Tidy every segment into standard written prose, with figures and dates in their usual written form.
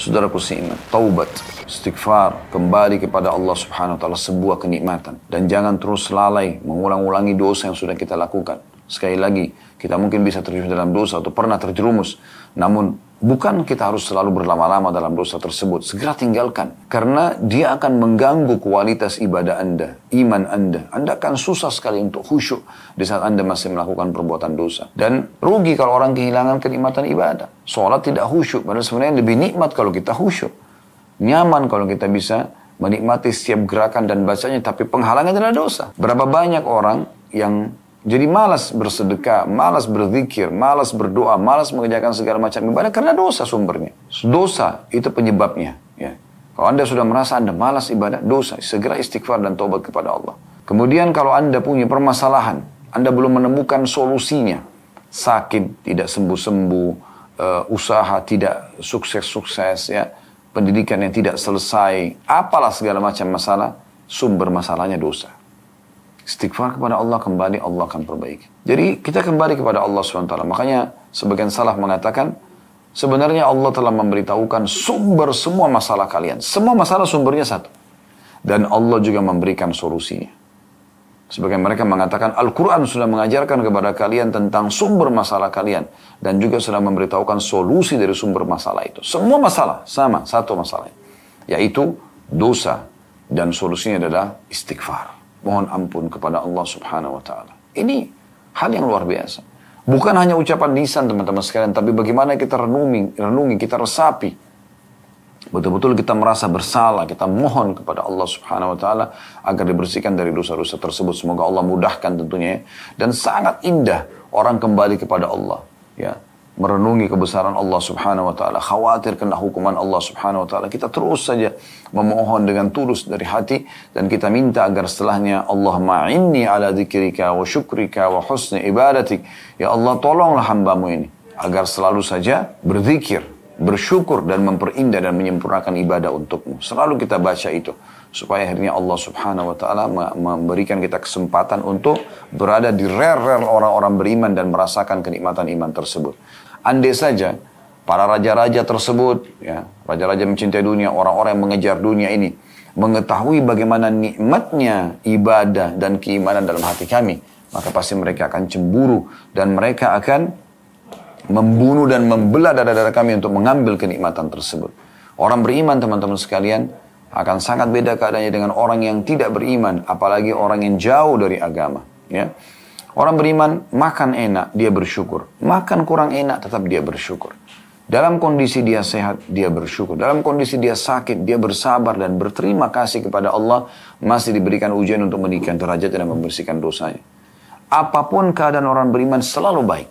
Saudaraku seiman, taubat, istighfar, kembali kepada Allah Subhanahu wa taala sebuah kenikmatan, dan jangan terus lalai mengulang-ulangi dosa yang sudah kita lakukan. Sekali lagi, kita mungkin bisa terjerumus dalam dosa atau pernah terjerumus, namun bukan kita harus selalu berlama-lama dalam dosa tersebut. Segera tinggalkan, karena dia akan mengganggu kualitas ibadah Anda, iman Anda. Anda akan susah sekali untuk khusyuk di saat Anda masih melakukan perbuatan dosa. Dan rugi kalau orang kehilangan kenikmatan ibadah. Sholat tidak khusyuk, padahal sebenarnya lebih nikmat kalau kita khusyuk. Nyaman kalau kita bisa menikmati setiap gerakan dan bacanya, tapi penghalangnya adalah dosa. Berapa banyak orang yang jadi malas bersedekah, malas berzikir, malas berdoa, malas mengerjakan segala macam ibadah karena dosa sumbernya. Dosa itu penyebabnya. Ya. Kalau Anda sudah merasa Anda malas ibadah, dosa. Segera istighfar dan taubat kepada Allah. Kemudian kalau Anda punya permasalahan, Anda belum menemukan solusinya. Sakit, tidak sembuh-sembuh, usaha tidak sukses-sukses, ya, pendidikan yang tidak selesai, apalah segala macam masalah, sumber masalahnya dosa. Istighfar kepada Allah, kembali Allah akan perbaiki. Jadi kita kembali kepada Allah SWT. Makanya sebagian salaf mengatakan, sebenarnya Allah telah memberitahukan sumber semua masalah kalian. Semua masalah sumbernya satu. Dan Allah juga memberikan solusinya. Sebagian mereka mengatakan, Al-Quran sudah mengajarkan kepada kalian tentang sumber masalah kalian. Dan juga sudah memberitahukan solusi dari sumber masalah itu. Semua masalah sama, satu masalah. Yaitu dosa. Dan solusinya adalah istighfar. Mohon ampun kepada Allah Subhanahu wa taala. Ini hal yang luar biasa. Bukan hanya ucapan lisan teman-teman sekalian, tapi bagaimana kita renungi, kita resapi. Betul-betul kita merasa bersalah, kita mohon kepada Allah Subhanahu wa taala agar dibersihkan dari dosa-dosa tersebut. Semoga Allah mudahkan tentunya. Dan sangat indah orang kembali kepada Allah, ya. Merenungi kebesaran Allah Subhanahu wa taala, khawatir kena hukuman Allah Subhanahu wa taala. Kita terus saja memohon dengan tulus dari hati, dan kita minta agar setelahnya, Allahumma inni ala dzikrika wa syukrika wa husni ibadatik. Ya Allah, tolonglah hambamu ini agar selalu saja berzikir, bersyukur, dan memperindah dan menyempurnakan ibadah untukmu. Selalu kita baca itu, supaya akhirnya Allah Subhanahu wa taala memberikan kita kesempatan untuk berada di rel-rel orang-orang beriman dan merasakan kenikmatan iman tersebut. Andai saja para raja-raja tersebut, ya, raja-raja mencintai dunia, orang-orang yang mengejar dunia ini, mengetahui bagaimana nikmatnya ibadah dan keimanan dalam hati kami, maka pasti mereka akan cemburu dan mereka akan membunuh dan membelah dada-dada kami untuk mengambil kenikmatan tersebut. Orang beriman, teman-teman sekalian, akan sangat beda keadaannya dengan orang yang tidak beriman, apalagi orang yang jauh dari agama, ya. Orang beriman, makan enak, dia bersyukur. Makan kurang enak, tetap dia bersyukur. Dalam kondisi dia sehat, dia bersyukur. Dalam kondisi dia sakit, dia bersabar dan berterima kasih kepada Allah, masih diberikan ujian untuk meninggikan derajat dan membersihkan dosanya. Apapun keadaan orang beriman selalu baik.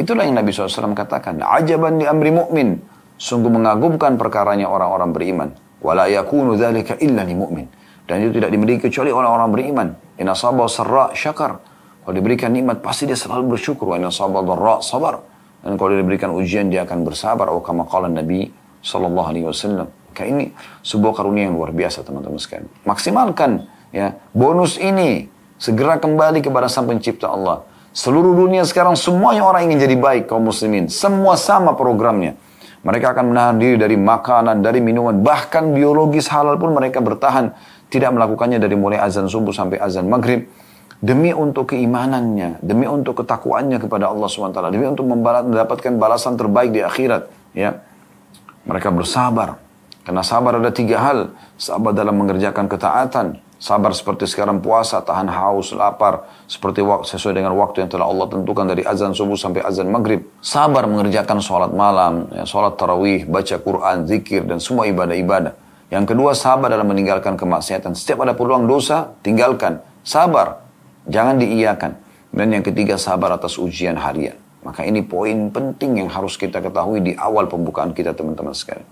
Itulah yang Nabi SAW katakan, ajaban li amri mu'min. Sungguh mengagumkan perkaranya orang-orang beriman. Wala yakunu dzalika illa li mu'min. Dan itu tidak dimiliki kecuali orang-orang beriman. In asaba sarra syakar. Kalau diberikan nikmat, pasti dia selalu bersyukur. Wa in asaba dharra sabar. Dan kalau diberikan ujian, dia akan bersabar. Atau kama qala Nabi sallallahu alaihi wasallam. Maka ini sebuah karunia yang luar biasa, teman-teman sekalian. Maksimalkan, ya, bonus ini. Segera kembali kepada Sang Pencipta Allah. Seluruh dunia sekarang semuanya orang ingin jadi baik, kaum muslimin. Semua sama programnya. Mereka akan menahan diri dari makanan, dari minuman, bahkan biologis halal pun mereka bertahan. Tidak melakukannya dari mulai azan subuh sampai azan maghrib. Demi untuk keimanannya, demi untuk ketakwaannya kepada Allah SWT, demi untuk mendapatkan balasan terbaik di akhirat. Ya. Mereka bersabar. Karena sabar ada 3 hal. Sabar dalam mengerjakan ketaatan. Sabar seperti sekarang puasa, tahan haus, lapar. Seperti sesuai dengan waktu yang telah Allah tentukan dari azan subuh sampai azan maghrib. Sabar mengerjakan sholat malam, ya, sholat tarawih, baca Quran, zikir, dan semua ibadah-ibadah. Yang kedua, sabar dalam meninggalkan kemaksiatan. Setiap ada peluang dosa, tinggalkan. Sabar. Jangan diiyakan. Dan yang ketiga, sabar atas ujian harian. Maka ini poin penting yang harus kita ketahui di awal pembukaan kita, teman-teman sekalian.